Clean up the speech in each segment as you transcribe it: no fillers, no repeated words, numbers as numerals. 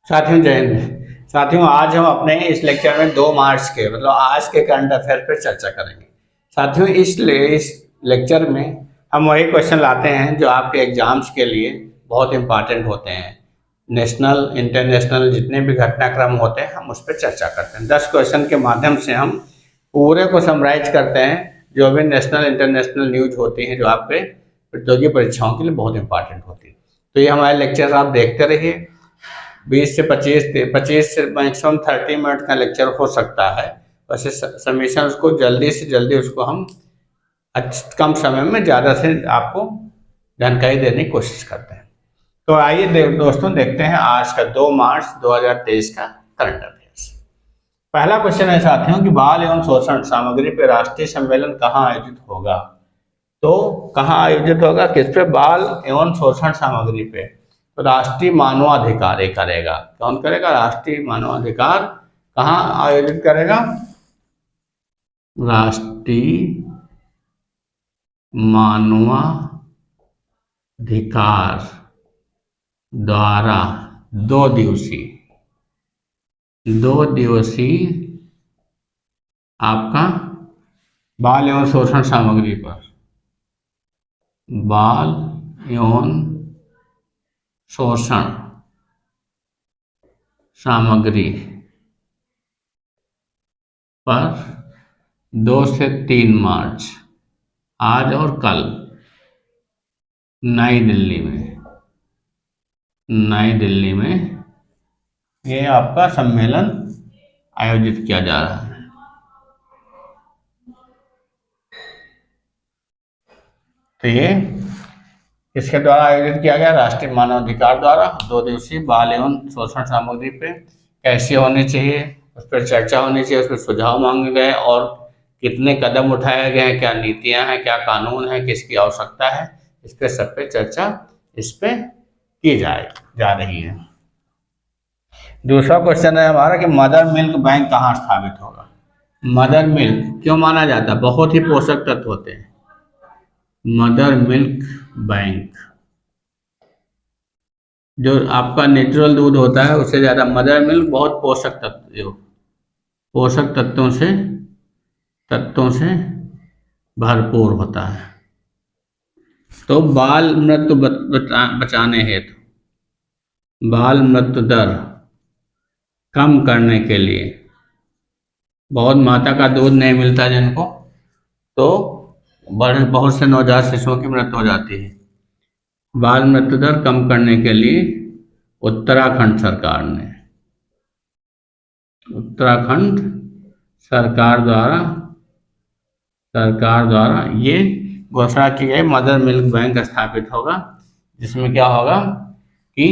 साथियों जय हिंद। साथियों आज हम अपने इस लेक्चर में 2 मार्च के मतलब आज के करंट अफेयर पर चर्चा करेंगे। साथियों इस लेक्चर में हम वही क्वेश्चन लाते हैं जो आपके एग्जाम्स के लिए बहुत इंपॉर्टेंट होते हैं। नेशनल इंटरनेशनल जितने भी घटनाक्रम होते हैं हम उस पर चर्चा करते हैं। 10 क्वेश्चन के माध्यम से हम पूरे को समराइज करते हैं जो भी नेशनल इंटरनेशनल न्यूज होती हैं जो आपके प्रतियोगी परीक्षाओं के लिए बहुत इंपॉर्टेंट होती है। तो ये हमारे लेक्चर आप देखते रहिए। 20 से 25 से मैक्सिमम 30 मिनट का लेक्चर हो सकता है। वैसे सबमिशन उसको जल्दी से जल्दी उसको हम कम समय में ज़्यादा से आपको जानकारी देने की कोशिश करते हैं। तो आइए दोस्तों देखते हैं आज का 2 मार्च 2023 का करंट अफेयर्स। पहला क्वेश्चन है साथियों कि बाल एवं शोषण सामग्री पर राष्ट्रीय सम्मेलन कहाँ आयोजित होगा। तो कहाँ आयोजित होगा, किस पे? बाल एवं शोषण सामग्री पे। तो राष्ट्रीय मानवाधिकार ये करेगा। कौन करेगा? राष्ट्रीय मानवाधिकार कहाँ आयोजित करेगा? राष्ट्रीय मानवाधिकार द्वारा 2 दिवसीय आपका बाल एवं शोषण सामग्री पर, बाल एवं शोषण सामग्री पर 2 से 3 मार्च आज और कल नई दिल्ली में ये आपका सम्मेलन आयोजित किया जा रहा है। तो ये किसके द्वारा आयोजित किया गया? राष्ट्रीय मानवाधिकार द्वारा। 2 दिवसीय बाल एवं शोषण सामग्री पे कैसी होनी चाहिए उस पर चर्चा होनी चाहिए, उस पर सुझाव मांगे गए और कितने कदम उठाए गए हैं, क्या नीतियां हैं, क्या कानून है, किसकी आवश्यकता है, इस पे सब पे चर्चा इस पे की जा रही है। दूसरा क्वेश्चन है हमारा कि मदर मिल्क बैंक कहाँ स्थापित होगा। मदर मिल्क क्यों माना जाता है? बहुत ही पोषक तत्व होते हैं। मदर मिल्क बैंक, जो आपका नेचुरल दूध होता है उससे ज़्यादा मदर मिल्क बहुत पोषक तत्वों से भरपूर होता है। तो बाल मृत्यु बचाने हेतु, बाल मृत्यु दर कम करने के लिए, बहुत माता का दूध नहीं मिलता जिनको, तो बहुत से नवजात शिशुओं की मृत्यु हो जाती है। बाल मृत्यु दर कम करने के लिए उत्तराखंड सरकार द्वारा ये घोषणा की गई मदर मिल्क बैंक स्थापित होगा, जिसमें क्या होगा कि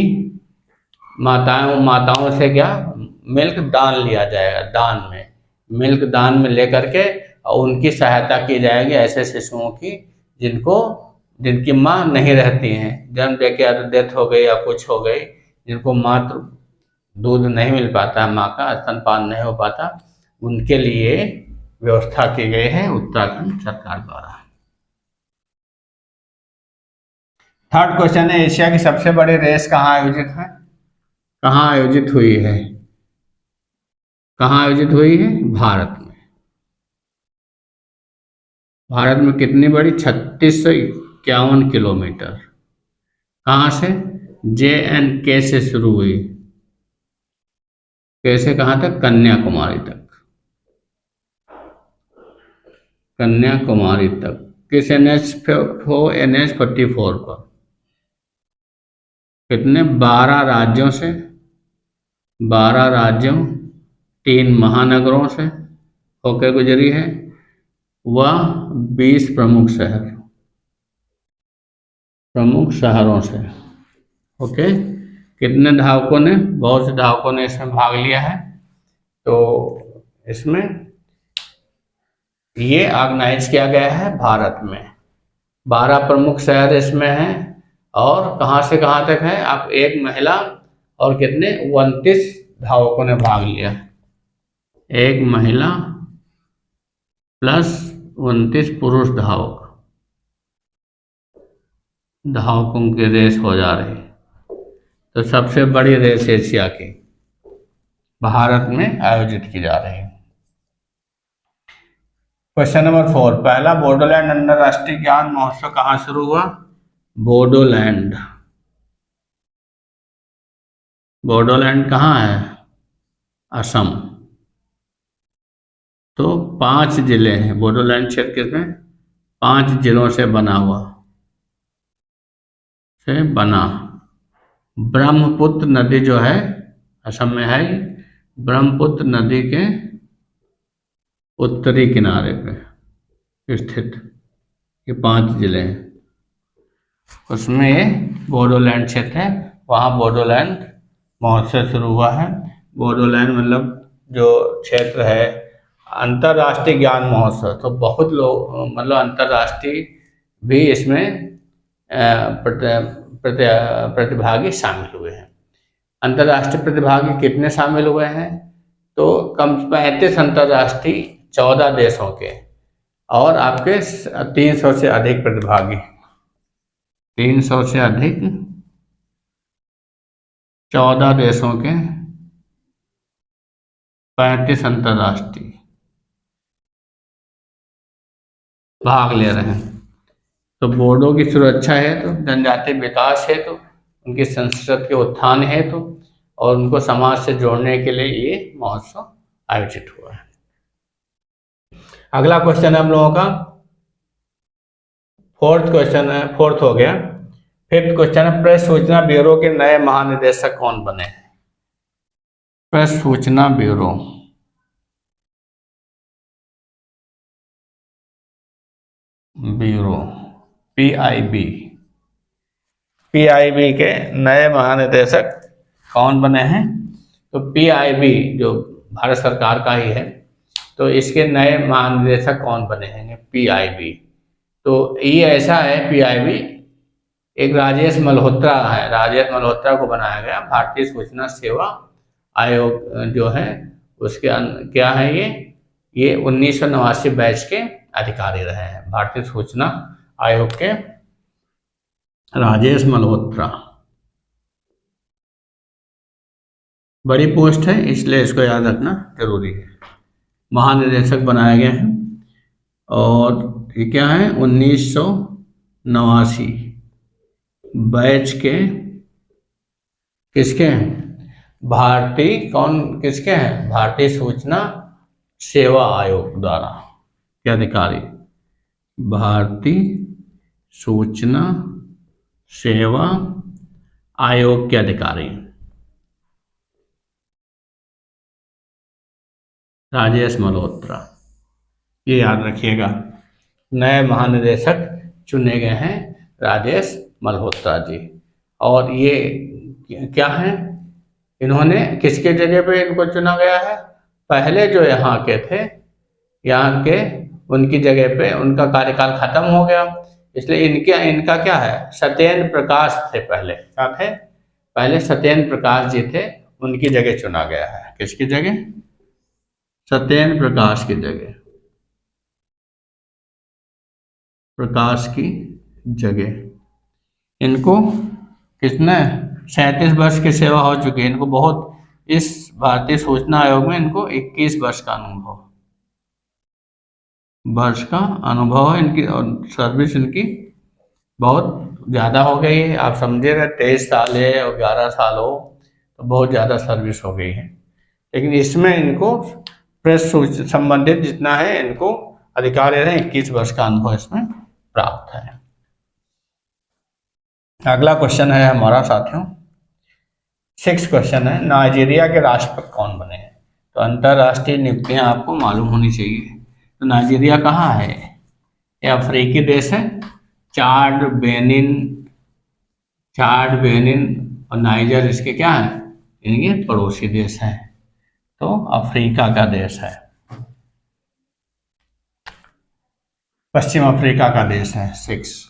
माताओं से क्या मिल्क दान लिया जाएगा, मिल्क दान में लेकर के और उनकी सहायता की जाएगी ऐसे शिशुओं की जिनकी माँ नहीं रहती हैं, जन्म दे के डेथ हो गई या कुछ हो गई, जिनको मात्र दूध नहीं मिल पाता, माँ का स्तनपान नहीं हो पाता, उनके लिए व्यवस्था की गई है उत्तराखंड सरकार द्वारा। थर्ड क्वेश्चन है एशिया की सबसे बड़ी रेस कहाँ आयोजित हुई है? भारत में कितनी बड़ी? 3651 किलोमीटर। कहाँ से? JNK से शुरू हुई, कैसे कहाँ तक? कन्याकुमारी तक। किस NH44 पर? कितने? 12 राज्यों 3 महानगरों से होकर गुजरी है, वह 20 प्रमुख शहरों से। ओके, कितने धावकों ने? बहुत से धावकों ने इसमें भाग लिया है। तो इसमें ये ऑर्गेनाइज किया गया है भारत में। 12 प्रमुख शहर इसमें हैं और कहाँ से कहाँ तक है? आप एक महिला और कितने 29 धावकों ने भाग लिया। एक महिला प्लस 29 पुरुष धावक, धावकों की रेस हो जा रही। तो सबसे बड़ी रेस एशिया की भारत में आयोजित की जा रही है। क्वेश्चन नंबर 4, पहला बोडोलैंड अंतरराष्ट्रीय ज्ञान महोत्सव कहाँ शुरू हुआ? बोडोलैंड। बोडोलैंड कहाँ है? असम। तो 5 जिले हैं बोडोलैंड क्षेत्र में, 5 जिलों से बना हुआ से बना। ब्रह्मपुत्र नदी जो है असम में है, ब्रह्मपुत्र नदी के उत्तरी किनारे पे स्थित ये 5 जिले हैं, उसमें ये बोडोलैंड क्षेत्र है। वहाँ बोडोलैंड महोत्सव शुरू हुआ है। बोडोलैंड मतलब जो क्षेत्र है अंतर्राष्ट्रीय ज्ञान महोत्सव, तो बहुत लोग मतलब अंतर्राष्ट्रीय भी इसमें प्रतिभागी शामिल हुए हैं। अंतर्राष्ट्रीय प्रतिभागी कितने शामिल हुए हैं? तो कम 35 अंतर्राष्ट्रीय 14 देशों के, और आपके 300 से अधिक प्रतिभागी, 300 से अधिक 14 देशों के 35 अंतर्राष्ट्रीय भाग ले रहे हैं। तो बोर्डों की सुरक्षा हेतु, जनजातीय विकास हेतु, उनकी संस्कृति के उत्थान हेतु और उनको समाज से जोड़ने के लिए ये महोत्सव आयोजित हुआ है। अगला क्वेश्चन है हम लोगों का फोर्थ क्वेश्चन है, फोर्थ हो गया। फिफ्थ क्वेश्चन है, प्रेस सूचना ब्यूरो के नए महानिदेशक कौन बने हैं? प्रेस सूचना ब्यूरो पीआईबी के नए महानिदेशक कौन बने हैं? तो पीआईबी जो भारत सरकार का ही है, तो इसके नए महानिदेशक कौन बने हैं? पीआईबी। तो ये ऐसा है, पीआईबी एक राजेश मल्होत्रा है, राजेश मल्होत्रा को बनाया गया। भारतीय सूचना सेवा आयोग जो है उसके क्या है ये 1989 बैच के अधिकारी रहे हैं। भारतीय सूचना आयोग के राजेश मल्होत्रा, बड़ी पोस्ट है इसलिए इसको याद रखना जरूरी है। महानिदेशक बनाए गए हैं और ये क्या है 1989 बैच के किसके हैं? किसके हैं? भारतीय सूचना सेवा आयोग द्वारा के अधिकारी, भारतीय सूचना सेवा आयोग के अधिकारी राजेश मल्होत्रा, ये याद रखिएगा। नए महानिदेशक चुने गए हैं राजेश मल्होत्रा जी। और ये क्या है, इन्होंने किसके जगह पे इनको चुना गया है? पहले जो यहाँ के थे, यहाँ के उनकी जगह पे उनका कार्यकाल खत्म हो गया, इसलिए इनका क्या है? सत्येंद्र प्रकाश थे पहले, क्या थे? पहले सत्येंद्र प्रकाश जी थे, उनकी जगह चुना गया है। किसकी जगह? सत्येंद्र प्रकाश की जगह, प्रकाश की जगह इनको कितने 37 वर्ष की सेवा हो चुकी है इनको। बहुत इस भारतीय सूचना आयोग में इनको 21 वर्ष का अनुभव है इनकी, और सर्विस इनकी बहुत ज़्यादा हो गई है। आप समझिएगा 23 साल है और 11 साल हो तो बहुत ज़्यादा सर्विस हो गई है। लेकिन इसमें इनको प्रेस संबंधित जितना है इनको अधिकार है, 21 वर्ष का अनुभव इसमें प्राप्त है। अगला क्वेश्चन है हमारा साथियों 6 क्वेश्चन है, नाइजीरिया के राष्ट्रपति कौन बने हैं? तो अंतरराष्ट्रीय नियुक्तियां आपको मालूम होनी चाहिए। तो नाइजीरिया कहाँ है? ये अफ्रीकी देश है। चाड, बेनिन और नाइजर इसके क्या है? इनके पड़ोसी देश हैं। तो अफ्रीका का देश है, पश्चिम अफ्रीका का देश है। 6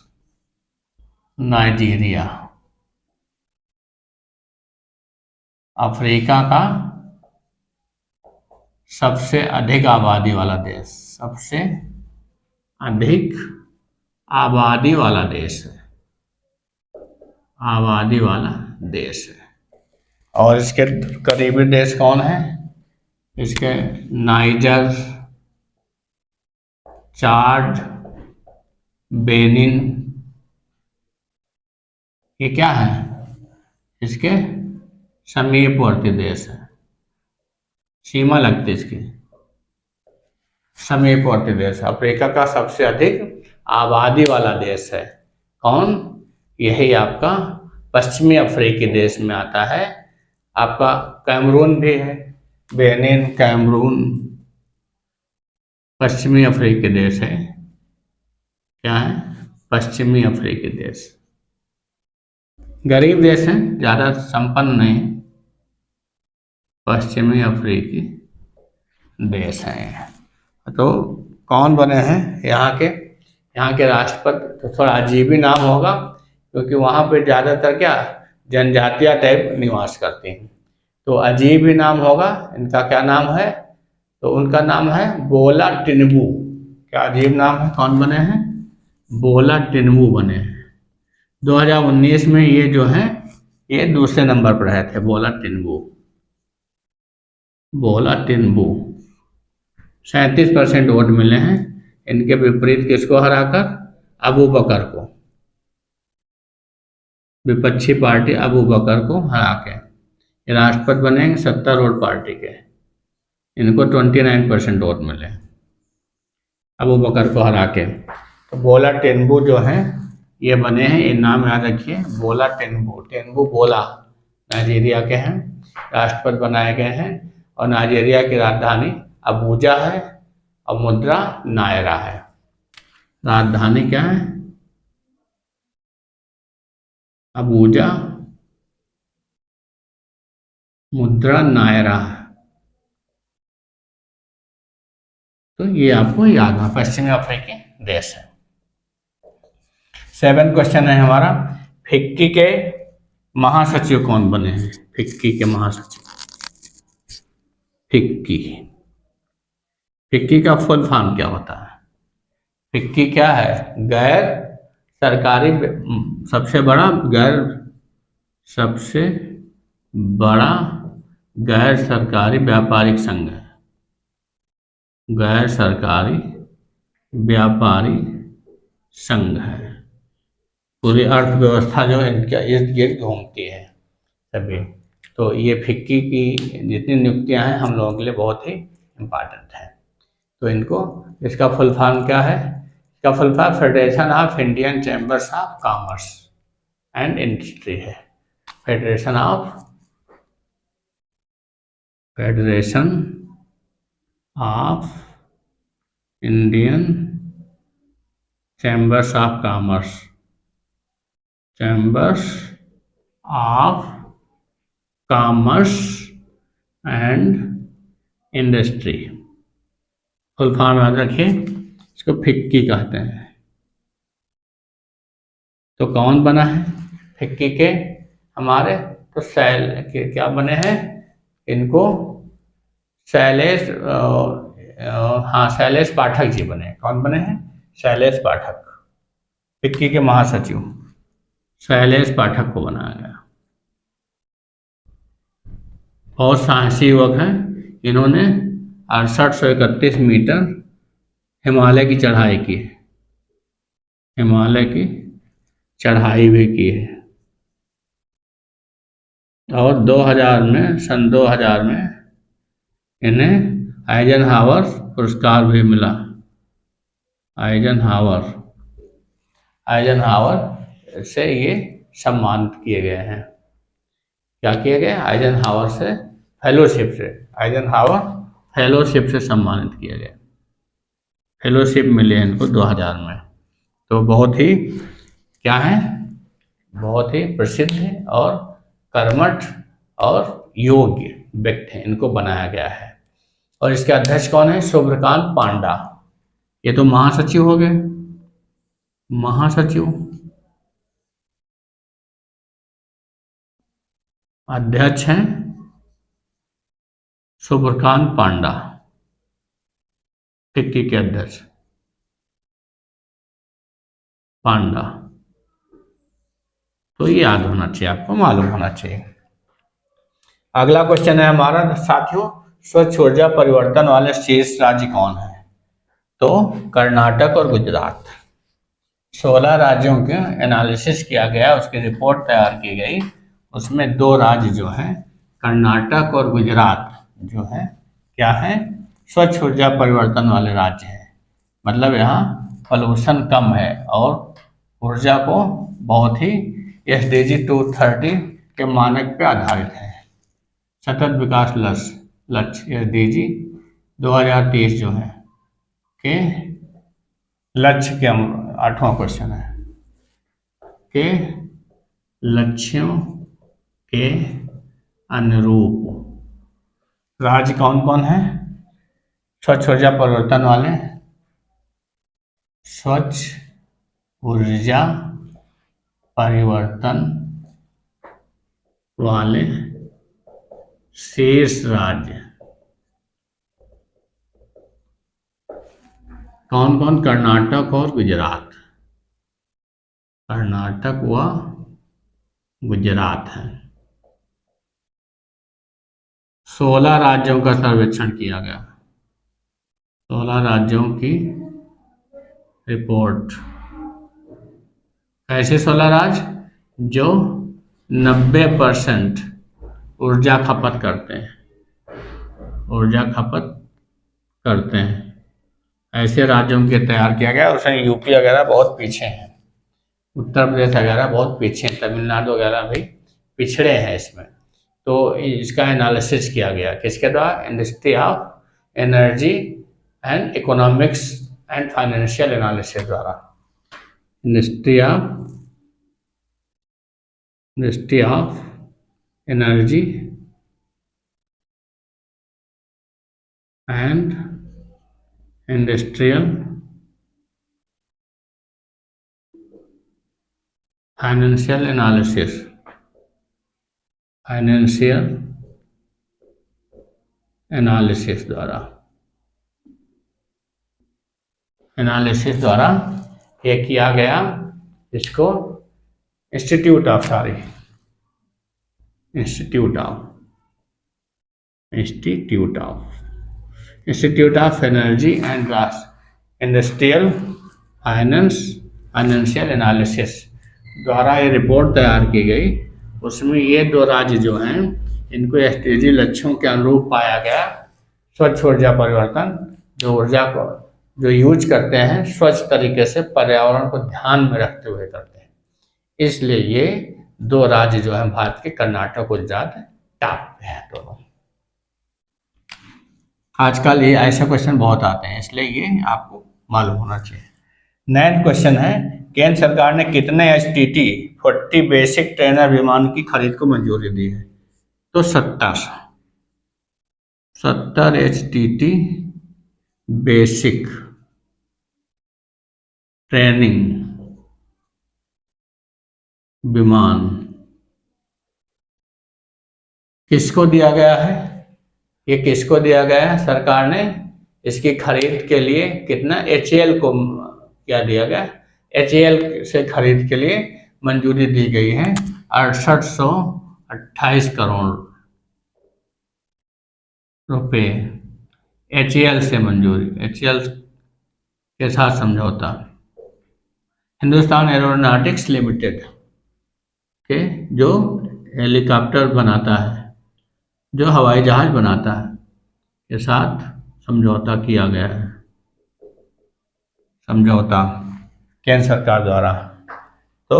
नाइजीरिया, अफ्रीका का सबसे अधिक आबादी वाला देश, सबसे अधिक आबादी वाला देश है। आबादी वाला देश है। और इसके करीबी देश कौन है? इसके नाइजर, चाड, बेनिन, ये क्या है? इसके समीपवर्ती देश है, सीमा लगती इसकी, समीपवर्ती देश। अफ्रीका का सबसे अधिक आबादी वाला देश है कौन? यही आपका पश्चिमी अफ्रीकी देश में आता है। आपका कैमरून भी है, बेनिन, कैमरून पश्चिमी अफ्रीकी देश है। क्या है? पश्चिमी अफ्रीकी देश। गरीब देश है, ज़्यादा संपन्न नहीं, पश्चिमी अफ्रीकी देश हैं। तो कौन बने हैं यहाँ के राष्ट्रपति? तो थोड़ा अजीब ही नाम होगा, क्योंकि वहाँ पे ज़्यादातर क्या जनजातियाँ टाइप निवास करती हैं, तो अजीब ही नाम होगा। इनका क्या नाम है? तो उनका नाम है बोला टिनुबू। क्या अजीब नाम है? कौन बने हैं? बोला टिनुबू बने हैं। 2019 में ये जो है ये दूसरे नंबर पर रहे थे, बोला टिनुबू। बोला टिनुबू 37% वोट मिले हैं। इनके विपरीत किसको हराकर? अबू बकर को, विपक्षी पार्टी अबू बकर को हरा के ये राष्ट्रपति बनेंगे 70 वोट पार्टी के। इनको 29% वोट मिले अबू बकर को हरा के। तो बोला टिनुबू जो है ये बने हैं, ये नाम याद रखिए, बोला टिनुबू। टिनुबू बोला नाइजीरिया के हैं, राष्ट्रपति बनाए गए हैं। और नाइजीरिया की राजधानी अबूजा है और मुद्रा नायरा है। राजधानी क्या है? अबूजा, मुद्रा नायरा है। तो ये आपको याद है, पश्चिमी अफ्रीकी देश है। 7 क्वेश्चन है हमारा, फिक्की के महासचिव कौन बने हैं? फिक्की के महासचिव, फिक्की, फिक्की का फुल फॉर्म क्या होता है? फिक्की क्या है? गैर सरकारी, सबसे बड़ा गैर सरकारी व्यापारिक संघ है। गैर सरकारी व्यापारी संघ है। पूरी अर्थव्यवस्था जो इनका इर्द गिर्द घूमती है सभी। तो ये फिक्की की जितनी नियुक्तियां हैं हम लोगों के लिए बहुत ही इम्पॉर्टेंट है। तो इनको, इसका फुल फॉर्म क्या है? इसका full form federation of Indian chambers of commerce and industry है। Federation of Indian chambers of commerce, chambers of commerce and industry. Full form याद रखिए, इसको फिक्की कहते हैं। तो कौन बना है फिक्की के हमारे? तो क्या बने हैं? इनको शैलेश, हाँ शैलेश पाठक जी बने। कौन बने हैं? शैलेश पाठक, फिक्की के महासचिव शैलेश पाठक को बनाया गया। बहुत साहसी युवक हैं, इन्होंने 6831 मीटर हिमालय की चढ़ाई की, हिमालय की चढ़ाई भी की है। और 2000 में इन्हें आइजनहावर पुरस्कार भी मिला। आइजनहावर से ये सम्मानित किए गए हैं। क्या किए गए? आइजनहावर से फेलोशिप से, आइजनहावर फेलोशिप से सम्मानित किए गए। फेलोशिप मिले इनको 2000 में। तो बहुत ही क्या है, बहुत ही प्रसिद्ध और कर्मठ और योग्य व्यक्ति हैं, इनको बनाया गया है। और इसके अध्यक्ष कौन है? शुभ्रकांत पांडा। ये तो महासचिव हो गए, महासचिव। अध्यक्ष हैं शुभ्रकांत पांडा, फिक्की के अध्यक्ष पांडा। तो ये याद होना चाहिए, आपको मालूम होना चाहिए। अगला क्वेश्चन है हमारा साथियों, स्वच्छ ऊर्जा परिवर्तन वाले शीर्ष राज्य कौन है? तो कर्नाटक और गुजरात। 16 राज्यों के एनालिसिस किया गया, उसकी रिपोर्ट तैयार की गई, उसमें 2 राज्य जो हैं कर्नाटक और गुजरात जो है क्या है, स्वच्छ ऊर्जा परिवर्तन वाले राज्य हैं। मतलब यहाँ पॉल्यूशन कम है और ऊर्जा को बहुत ही SDG 230 के मानक पे आधारित है। सतत विकास लक्ष्य SDG 2030 जो है के लक्ष्य के 8वां क्वेश्चन है के लक्ष्यों के अनुरूप राज्य कौन कौन है स्वच्छ ऊर्जा परिवर्तन वाले? स्वच्छ ऊर्जा परिवर्तन वाले शीर्ष राज्य कौन कौन? कर्नाटक और गुजरात। कर्नाटक व गुजरात है। 16 राज्यों का सर्वेक्षण किया गया, 16 राज्यों की रिपोर्ट। ऐसे 16 राज्य जो 90% ऊर्जा खपत करते हैं, ऊर्जा खपत करते हैं, ऐसे राज्यों के तैयार किया गया। उसमें यूपी वगैरह बहुत पीछे हैं, उत्तर प्रदेश वगैरह बहुत पीछे, तमिलनाडु वगैरह भी पिछड़े हैं इसमें। तो इसका एनालिसिस किया गया किसके द्वारा? Industry of energy and economics and financial analysis द्वारा। Industry of energy and industrial financial analysis, financial analysis द्वारा ये किया गया। इसको institute of energy and industrial financial analysis द्वारा ये रिपोर्ट तैयार की गई। उसमें ये 2 राज्य जो हैं इनको SDG लक्ष्यों के अनुरूप पाया गया। स्वच्छ ऊर्जा परिवर्तन, जो ऊर्जा को जो यूज करते हैं स्वच्छ तरीके से, पर्यावरण को ध्यान में रखते हुए करते हैं, इसलिए ये 2 राज्य जो हैं भारत के, कर्नाटक और गुजरात, टॉप पे हैं दोनों। आजकल ये ऐसे क्वेश्चन बहुत आते हैं, इसलिए ये आपको मालूम होना चाहिए। 9th क्वेश्चन है, केंद्र सरकार ने कितने HTT 40 बेसिक ट्रेनर विमान की खरीद को मंजूरी दी है? तो 70 HTT बेसिक ट्रेनिंग विमान किसको दिया गया है? ये किसको दिया गया है? सरकार ने इसकी खरीद के लिए कितना, HAL को क्या दिया गया? HAL से खरीद के लिए मंजूरी दी गई है 6828 करोड़ रुपए। HAL से मंजूरी, HAL के साथ समझौता। हिंदुस्तान एरोनॉटिक्स लिमिटेड के जो हेलीकॉप्टर बनाता है, जो हवाई जहाज बनाता है, के साथ समझौता किया गया है, समझौता केंद्र सरकार द्वारा। तो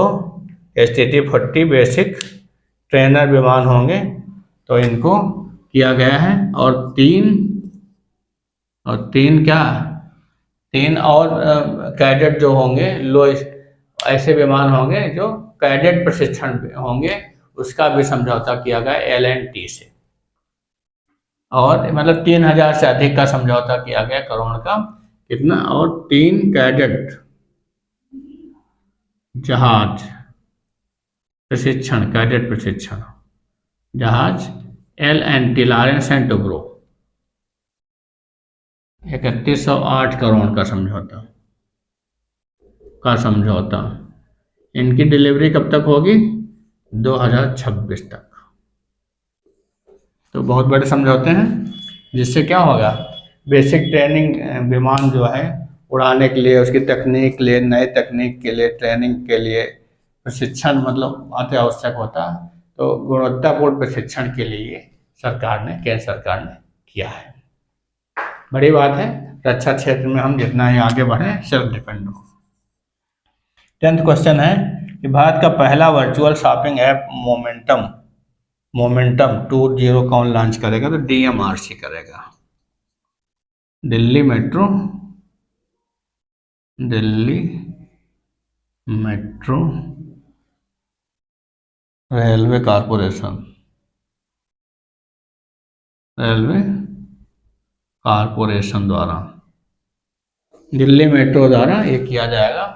STT 40 बेसिक ट्रेनर विमान होंगे, तो इनको किया गया है। और तीन और कैडेट जो होंगे, ऐसे विमान होंगे जो कैडेट प्रशिक्षण होंगे, उसका भी समझौता किया गया L&T से। और मतलब 3000 से अधिक का समझौता किया गया, करोड़ का कितना, और 3 कैडेट जहाज प्रशिक्षण, कैडेट प्रशिक्षण जहाज L&T Lawrence and Toubro, 3108 crore का समझौता। इनकी डिलीवरी कब तक होगी? 2026 तक। तो बहुत बड़े समझौते हैं, जिससे क्या होगा, बेसिक ट्रेनिंग विमान जो है उड़ाने के लिए, उसकी तकनीक के लिए, नए तकनीक के लिए, ट्रेनिंग के लिए प्रशिक्षण मतलब अति आवश्यक होता है। तो गुणवत्तापूर्ण प्रशिक्षण के लिए सरकार ने, केंद्र सरकार ने किया है। बड़ी बात है, रक्षा क्षेत्र में हम जितना ही आगे बढ़ें, सेल्फ डिपेंड हो। 10th क्वेश्चन है कि भारत का पहला वर्चुअल शॉपिंग ऐप मोमेंटम 20 कौन लॉन्च करेगा? तो DMRC करेगा, दिल्ली मेट्रो रेलवे कारपोरेशन द्वारा, दिल्ली मेट्रो द्वारा ये किया जाएगा,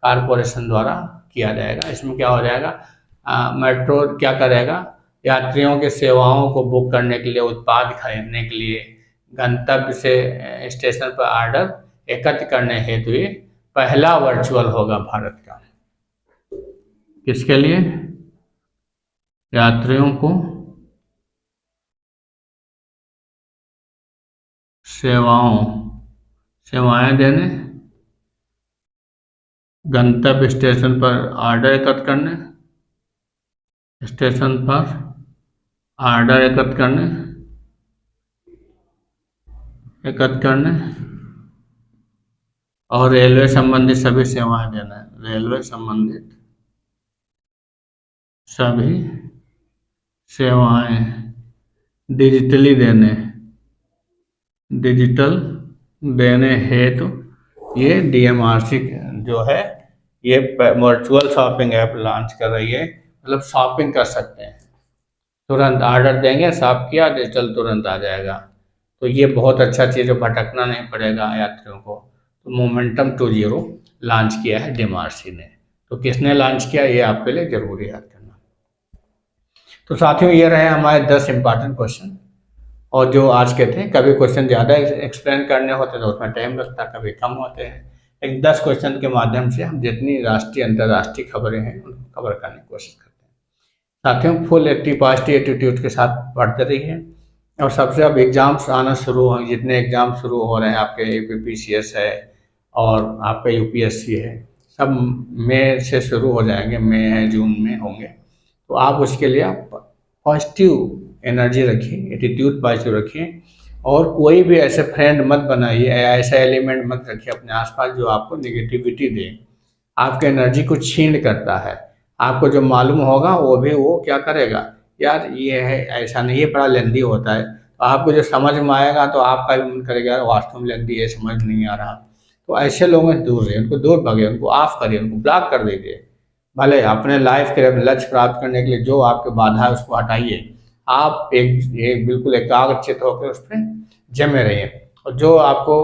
कारपोरेशन द्वारा किया जाएगा। इसमें क्या हो जाएगा, मेट्रो क्या करेगा, यात्रियों की सेवाओं को बुक करने के लिए, उत्पाद खरीदने के लिए, गंतव्य से स्टेशन पर ऑर्डर एकत्र करने हेतु ये पहला वर्चुअल होगा भारत का। किसके लिए? यात्रियों को सेवाएं देने, गंतव्य स्टेशन पर ऑर्डर एकत्र करने, और रेलवे संबंधित सभी सेवाएं देना, रेलवे संबंधित सभी सेवाएं डिजिटल देने हेतु ये DMRC जो है ये वर्चुअल शॉपिंग ऐप लॉन्च कर रही है। मतलब शॉपिंग कर सकते हैं, तुरंत ऑर्डर देंगे, शॉप किया, डिजिटल तुरंत आ जाएगा। तो ये बहुत अच्छा चीज़ है, भटकना नहीं पड़ेगा यात्रियों को। तो मोमेंटम 20 लॉन्च किया है DMRC ने। तो किसने लॉन्च किया, ये आपके लिए जरूरी याद करना। तो साथियों, ये रहे हमारे 10 इंपॉर्टेंट क्वेश्चन, और जो आज के थे। कभी क्वेश्चन ज़्यादा एक्सप्लेन करने होते तो उसमें टाइम लगता, कभी कम होते हैं। एक 10 क्वेश्चन के माध्यम से हम जितनी राष्ट्रीय अंतर्राष्ट्रीय खबरें हैं उनको कवर करने की कोशिश करते हैं। साथियों, फुल एक्टिव पॉजिटिव एटीट्यूड के साथ पढ़ते रहिए। और सबसे अब एग्ज़ाम्स आना शुरू होंगे, जितने एग्ज़ाम शुरू हो रहे हैं, आपके APPCS है और आपका UPSC है, सब मई से शुरू हो जाएंगे, मई है, जून में होंगे। तो आप उसके लिए आप पॉजिटिव एनर्जी रखिए, एटीट्यूड पॉजिटिव रखिए, और कोई भी ऐसे फ्रेंड मत बनाइए, ऐसा एलिमेंट मत रखिए अपने आसपास जो आपको नेगेटिविटी दे, आपके एनर्जी को छीन करता है। आपको जो मालूम होगा वो क्या करेगा, यार ये है, ऐसा नहीं है, बड़ा लेंदी होता है। तो आपको जो समझ में आएगा तो आपका भी मन करेगा यार वास्तव में लेंदी है, समझ नहीं आ रहा। तो ऐसे लोगों से दूर रहिए, उनको दूर भागिए, उनको ऑफ करिए, उनको ब्लॉक कर दीजिए। भले अपने लाइफ के लक्ष्य प्राप्त करने के लिए जो आपके बाधा है उसको हटाइए, आप एक बिल्कुल एकाग्रचित होकर उस पर जमे रहिए। और जो आपको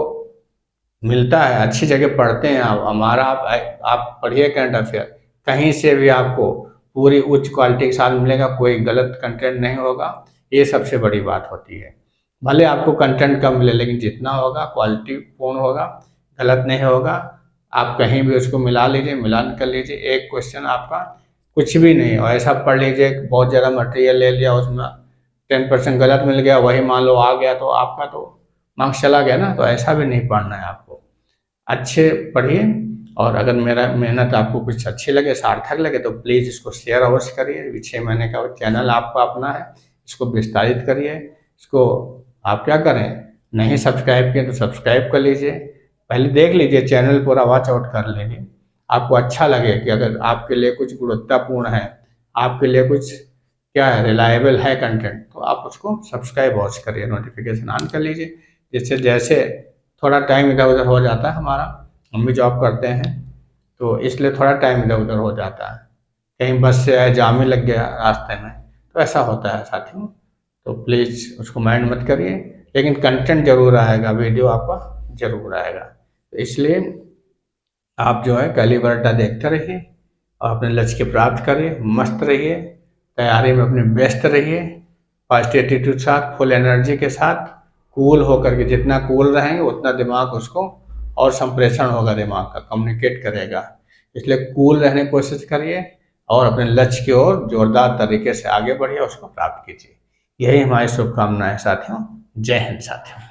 मिलता है, अच्छी जगह पढ़ते हैं आप पढ़िए करंट अफेयर, कहीं से भी आपको पूरी उच्च क्वालिटी के साथ मिलेगा, कोई गलत कंटेंट नहीं होगा। ये सबसे बड़ी बात होती है। भले आपको कंटेंट कम मिले, लेकिन जितना होगा क्वालिटी पूर्ण होगा, गलत नहीं होगा। आप कहीं भी उसको मिला लीजिए, मिलान कर लीजिए। एक क्वेश्चन आपका कुछ भी नहीं हो, ऐसा पढ़ लीजिए, बहुत ज़्यादा मटेरियल ले लिया, उसमें 10% गलत मिल गया, वही मान लो आ गया, तो आपका तो मार्क्स चला गया ना। तो ऐसा भी नहीं पढ़ना है आपको। अच्छे पढ़िए, और अगर मेरा मेहनत आपको कुछ अच्छी लगे, सार्थक लगे, तो प्लीज़ इसको शेयर अवश्य करिए। 6 महीने का चैनल आपका अपना है, इसको विस्तारित करिए। इसको आप क्या करें, नहीं सब्सक्राइब किए तो सब्सक्राइब कर लीजिए, पहले देख लीजिए, चैनल पूरा वॉच आउट कर लीजिए। आपको अच्छा लगे कि अगर आपके लिए कुछ गुणवत्तापूर्ण है, आपके लिए कुछ क्या है, रिलायबल है कंटेंट, तो आप उसको सब्सक्राइब वॉच करिए, नोटिफिकेशन ऑन कर लीजिए। जिससे जैसे थोड़ा टाइम इधर उधर हो जाता है, हमारा हम भी जॉब करते हैं, तो इसलिए थोड़ा टाइम इधर उधर हो जाता है, कहीं बस से आए, जाम ही लग गया रास्ते में, तो ऐसा होता है साथियों। तो प्लीज़ उसको माइंड मत करिए, लेकिन कंटेंट जरूर आएगा, वीडियो आपका जरूर आएगा। तो इसलिए आप जो है कैलिबर्टा देखते रहिए और अपने लक्ष्य को प्राप्त करिए, मस्त रहिए, तैयारी में अपने व्यस्त रहिए, पॉजिटिव एटीट्यूड के साथ, फुल एनर्जी के साथ, कूल होकर के। जितना कूल रहेंगे उतना दिमाग उसको और संप्रेषण होगा, दिमाग का कम्युनिकेट करेगा। इसलिए कूल रहने की कोशिश करिए, और अपने लक्ष्य की ओर जोरदार तरीके से आगे बढ़िए, उसको प्राप्त कीजिए। यही हमारी शुभकामनाएं साथियों। जय हिंद साथियों।